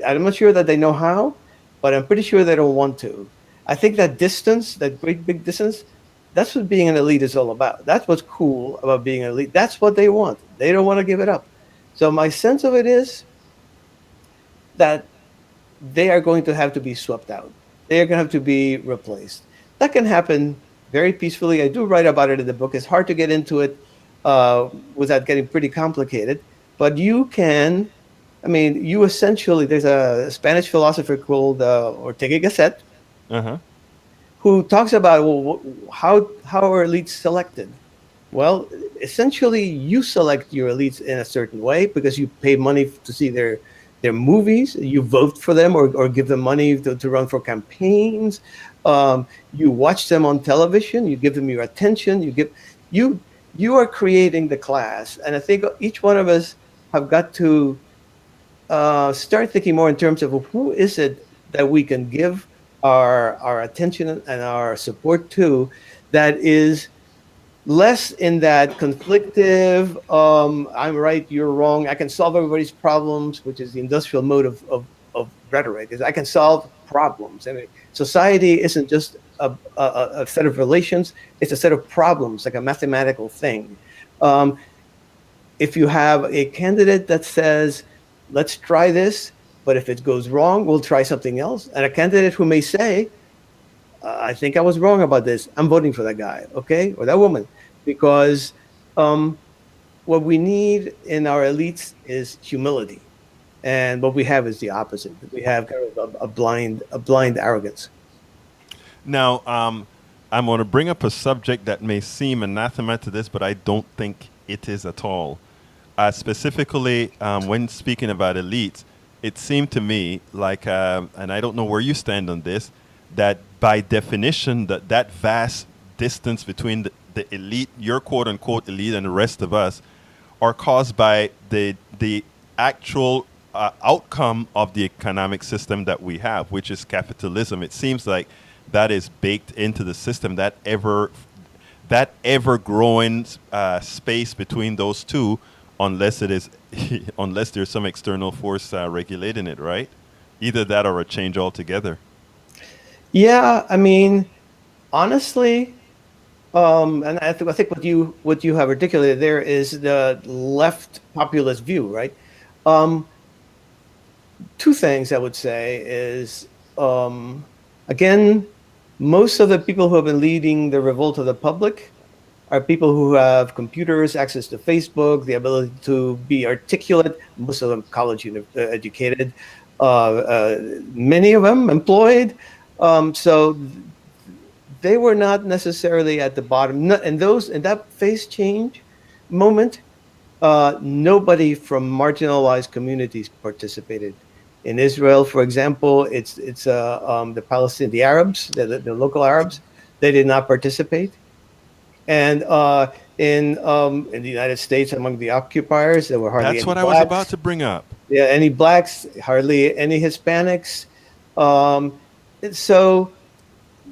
I'm not sure that they know how, but I'm pretty sure they don't want to. I think that distance, that great big distance, that's what being an elite is all about. That's what's cool about being an elite. That's what they want. They don't want to give it up. So my sense of it is that they are going to have to be swept out. They are going to have to be replaced. That can happen very peacefully. I do write about it in the book. It's hard to get into it without getting pretty complicated. But you can, I mean, you essentially, there's a Spanish philosopher called Ortega y Gasset, who talks about, well, how are elites selected? Well, essentially, you select your elites in a certain way because you pay money to see their movies. You vote for them or give them money to run for campaigns. You watch them on television. You give them your attention. You are creating the class. And I think each one of us have got to start thinking more in terms of, well, who is it that we can give our attention and our support to that is less in that conflictive, I'm right, you're wrong, I can solve everybody's problems, which is the industrial mode of rhetoric, is I can solve problems. I mean, society isn't just a set of relations, it's a set of problems, like a mathematical thing. If you have a candidate that says, let's try this, but if it goes wrong, we'll try something else, and a candidate who may say, I think I was wrong about this, I'm voting for that guy, okay, or that woman, because what we need in our elites is humility, and what we have is the opposite. We have kind of a blind arrogance. Now, I'm going to bring up a subject that may seem anathema to this, but I don't think it is at all. Specifically, when speaking about elites, it seemed to me like, and I don't know where you stand on this, that by definition, that vast distance between the elite, your quote-unquote elite, and the rest of us, are caused by the actual outcome of the economic system that we have, which is capitalism. It seems like that is baked into the system, that ever growing space between those two, unless it is unless there's some external force regulating it, right? Either that or a change altogether. Yeah, I mean, honestly, and I think what you have articulated there is the left populist view, right? Two things I would say is, again, most of the people who have been leading the revolt of the public are people who have computers, access to Facebook, the ability to be articulate, most of them college educated, many of them employed. So they were not necessarily at the bottom. In that phase change moment, nobody from marginalized communities participated. In Israel, for example, it's the Palestinian, the Arabs, the local Arabs, they did not participate. And in the United States, among the occupiers, there were hardly That's any what blacks. I was about to bring up. Yeah, any blacks, hardly any Hispanics. So,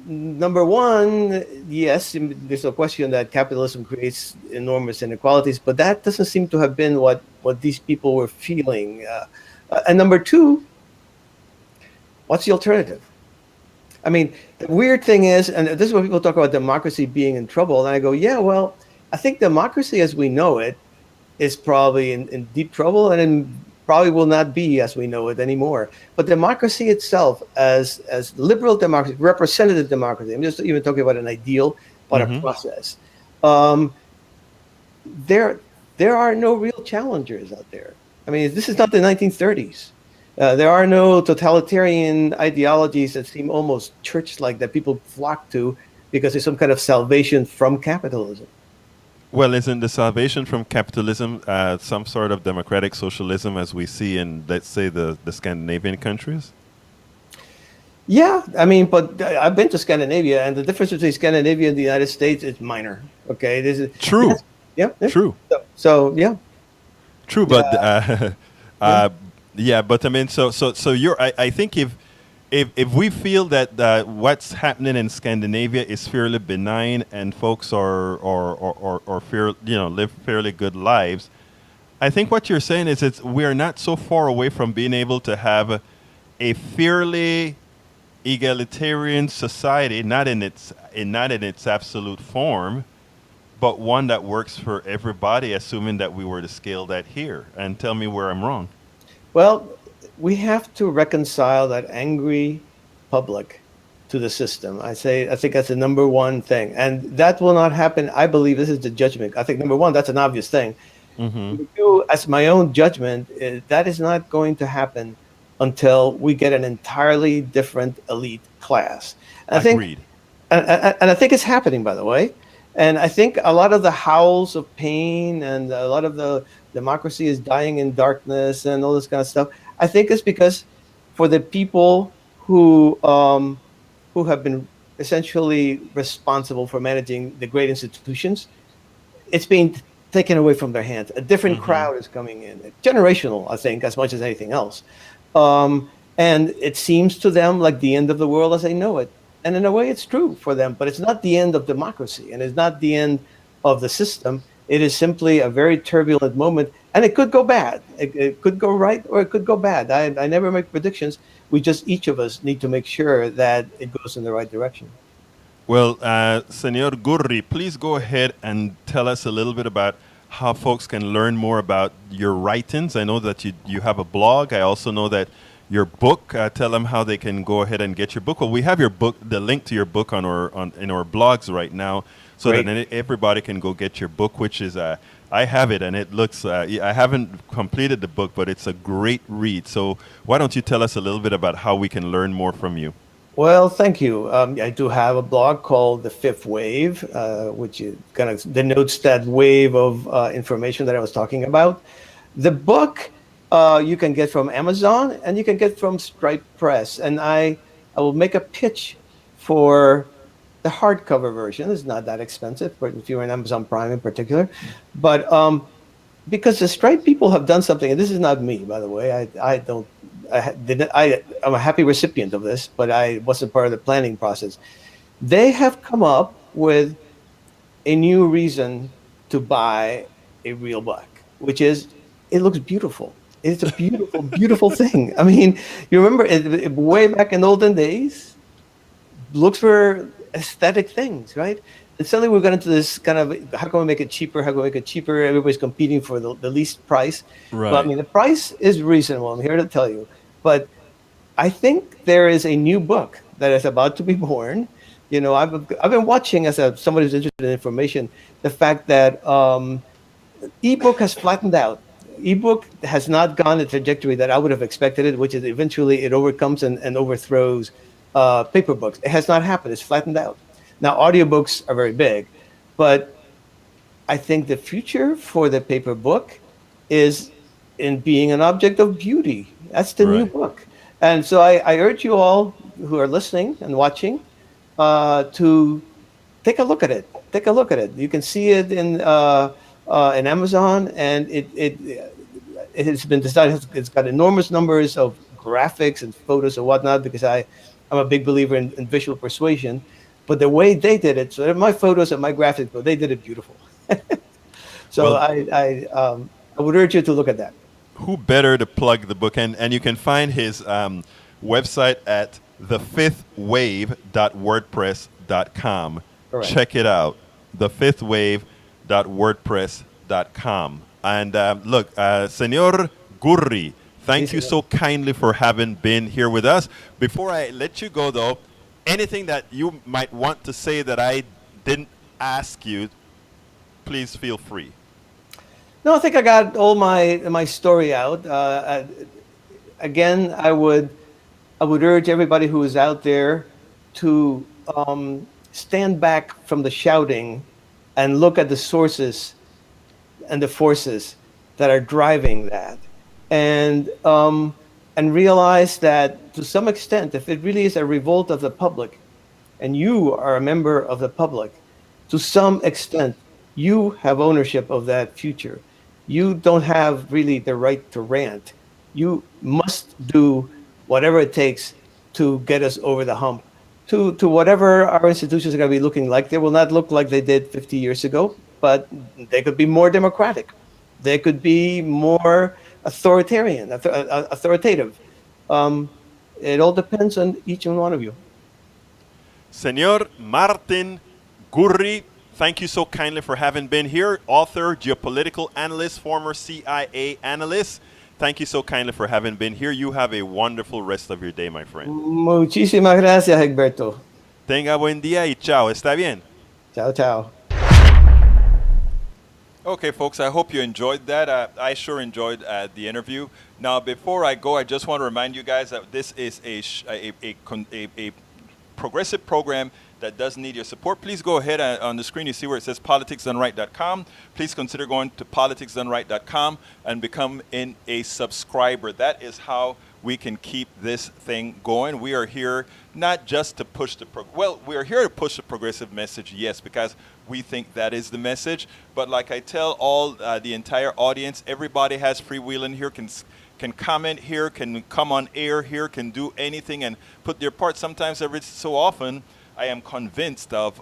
number one, yes, there's no question that capitalism creates enormous inequalities, but that doesn't seem to have been what these people were feeling. And number two, what's the alternative? I mean, the weird thing is, and this is when people talk about democracy being in trouble, and I go, yeah, well, I think democracy as we know it is probably in deep trouble, and probably will not be as we know it anymore. But democracy itself, as liberal democracy, representative democracy, I'm just even talking about an ideal, but a process. There are no real challengers out there. I mean, this is not the 1930s. There are no totalitarian ideologies that seem almost church-like that people flock to because there's some kind of salvation from capitalism. Well, isn't the salvation from capitalism some sort of democratic socialism as we see in, let's say, the Scandinavian countries? Yeah, I mean, but I've been to Scandinavia, and the difference between Scandinavia and the United States is minor. Okay, this is true. Yeah, true. So yeah, true. But yeah, but I mean, so you're. I think if we feel that what's happening in Scandinavia is fairly benign and folks are live fairly good lives, I think what you're saying is we're not so far away from being able to have a fairly egalitarian society, not in its absolute form, but one that works for everybody, assuming that we were to scale that here. And tell me where I'm wrong. Well, we have to reconcile that angry public to the system. I think that's the number one thing. And that will not happen. I believe this is the judgment. I think, number one, that's an obvious thing. As my own judgment, that is not going to happen until we get an entirely different elite class. And Agreed. I think it's happening, by the way. And I think a lot of the howls of pain and a lot of the democracy is dying in darkness and all this kind of stuff, I think it's because for the people who have been essentially responsible for managing the great institutions, it's being taken away from their hands. A different crowd is coming in, generational, I think, as much as anything else. And it seems to them like the end of the world as they know it. And in a way, it's true for them, but it's not the end of democracy, and it's not the end of the system. It is simply a very turbulent moment, and it could go bad. It could go right, or it could go bad. I never make predictions. Each of us need to make sure that it goes in the right direction. Well, Senor Gurri, please go ahead and tell us a little bit about how folks can learn more about your writings. I know that you have a blog. I also know that your book. Tell them how they can go ahead and get your book. Well, we have your book, the link to your book in our blogs right now, so Great. that everybody can go get your book, which is I have it, and it looks. I haven't completed the book, but it's a great read. So why don't you tell us a little bit about how we can learn more from you? Well, thank you. I do have a blog called The Fifth Wave, which kind of denotes that wave of information that I was talking about. The book you can get from Amazon and you can get from Stripe Press. And I will make a pitch for the hardcover version. It's not that expensive, but if you're in Amazon Prime in particular. But because the Stripe people have done something, and this is not me, by the way. I'm a happy recipient of this, but I wasn't part of the planning process. They have come up with a new reason to buy a real book, which is it looks beautiful. It's a beautiful, beautiful thing. I mean, you remember way back in olden days, looks for aesthetic things, right? And suddenly we're going into this kind of, how can we make it cheaper? How can we make it cheaper? Everybody's competing for the least price. Right. Well, I mean, the price is reasonable. I'm here to tell you. But I think there is a new book that is about to be born. You know, I've been watching as somebody who's interested in information, the fact that ebook has flattened out. Ebook has not gone the trajectory that I would have expected it, which is eventually it overcomes and overthrows paper books. It has not happened. It's flattened out. Now, audiobooks are very big, but I think the future for the paper book is in being an object of beauty. That's the new book. And so I urge you all who are listening and watching to take a look at it. Take a look at it. You can see it in Amazon, and it has been designed. It's got enormous numbers of graphics and photos and whatnot, because I'm a big believer in visual persuasion. But the way they did it, so my photos and my graphics, but they did it beautiful. So I would urge you to look at that. Who better to plug the book? And you can find his website at thefifthwave.wordpress.com. Correct. Check it out, thefifthwave.wordpress.com. And look, Senor Gurri, thank you so kindly for having been here with us. Before I let you go, though, anything that you might want to say that I didn't ask you, please feel free. No, I think I got all my story out. Again, I would urge everybody who is out there to stand back from the shouting and look at the sources and the forces that are driving that, and realize that to some extent, if it really is a revolt of the public, and you are a member of the public, to some extent, you have ownership of that future. You don't have really the right to rant. You must do whatever it takes to get us over the hump to whatever our institutions are going to be looking like. They will not look like they did 50 years ago, but they could be more democratic. They could be more authoritative. It all depends on each and one of you. Senor Martin Gurri, thank you so kindly for having been here. Author, geopolitical analyst, former CIA analyst. Thank you so kindly for having been here. You have a wonderful rest of your day, my friend. Muchísimas gracias, Egberto. Tenga buen día y chao. ¿Está bien? Ciao, ciao. Okay, folks, I hope you enjoyed that. I sure enjoyed the interview. Now, before I go, I just want to remind you guys that this is a progressive program that does need your support. Please go ahead on the screen. You see where it says politicsdoneright.com. Please consider going to politicsdoneright.com and become a subscriber. That is how we can keep this thing going. We are here not just to push we are here to push the progressive message, yes, because we think that is the message. But like I tell all the entire audience, everybody has free will in here, can comment here, can come on air here, can do anything and put their part. Sometimes, every so often, I am convinced of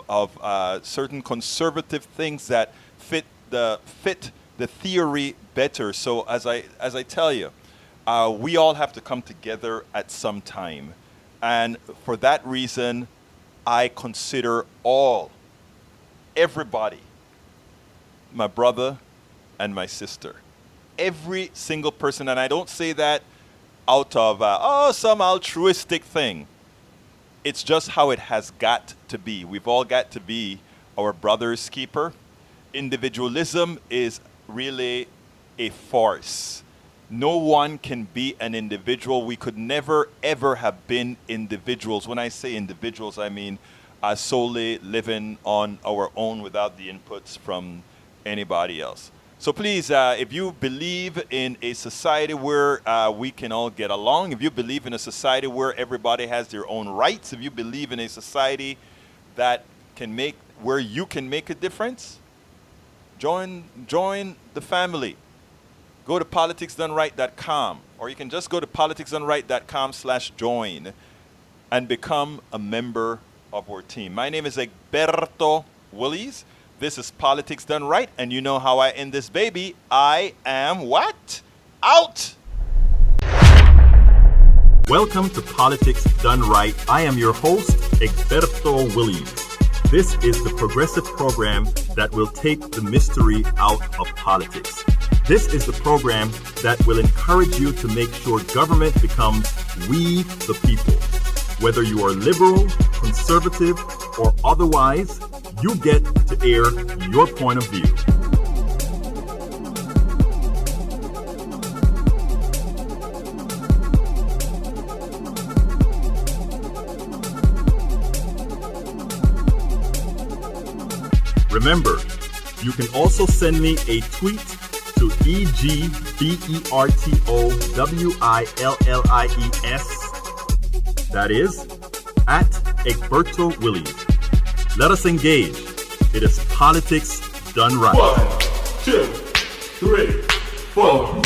certain conservative things that fit the theory better. So as I tell you, we all have to come together at some time, and for that reason, I consider everybody, my brother, and my sister. Every single person, and I don't say that out of some altruistic thing. It's just how it has got to be. We've all got to be our brother's keeper. Individualism is really a farce. No one can be an individual. We could never, ever have been individuals. When I say individuals, I mean solely living on our own without the inputs from anybody else. So please, if you believe in a society where we can all get along, if you believe in a society where everybody has their own rights, if you believe in a society that where you can make a difference, join the family. Go to politicsdoneright.com, or you can just go to politicsdoneright.com/join and become a member of our team. My name is Egberto Willies. This is Politics Done Right, and you know how I end this baby. I am what? Out! Welcome to Politics Done Right. I am your host, Egberto Willies. This is the progressive program that will take the mystery out of politics. This is the program that will encourage you to make sure government becomes we the people. Whether you are liberal, conservative, or otherwise, you get to air your point of view. Remember, you can also send me a tweet to EGBERTOWILLIES. That is, at Egberto Willies. Let us engage. It is Politics Done Right. 1, 2, 3, 4.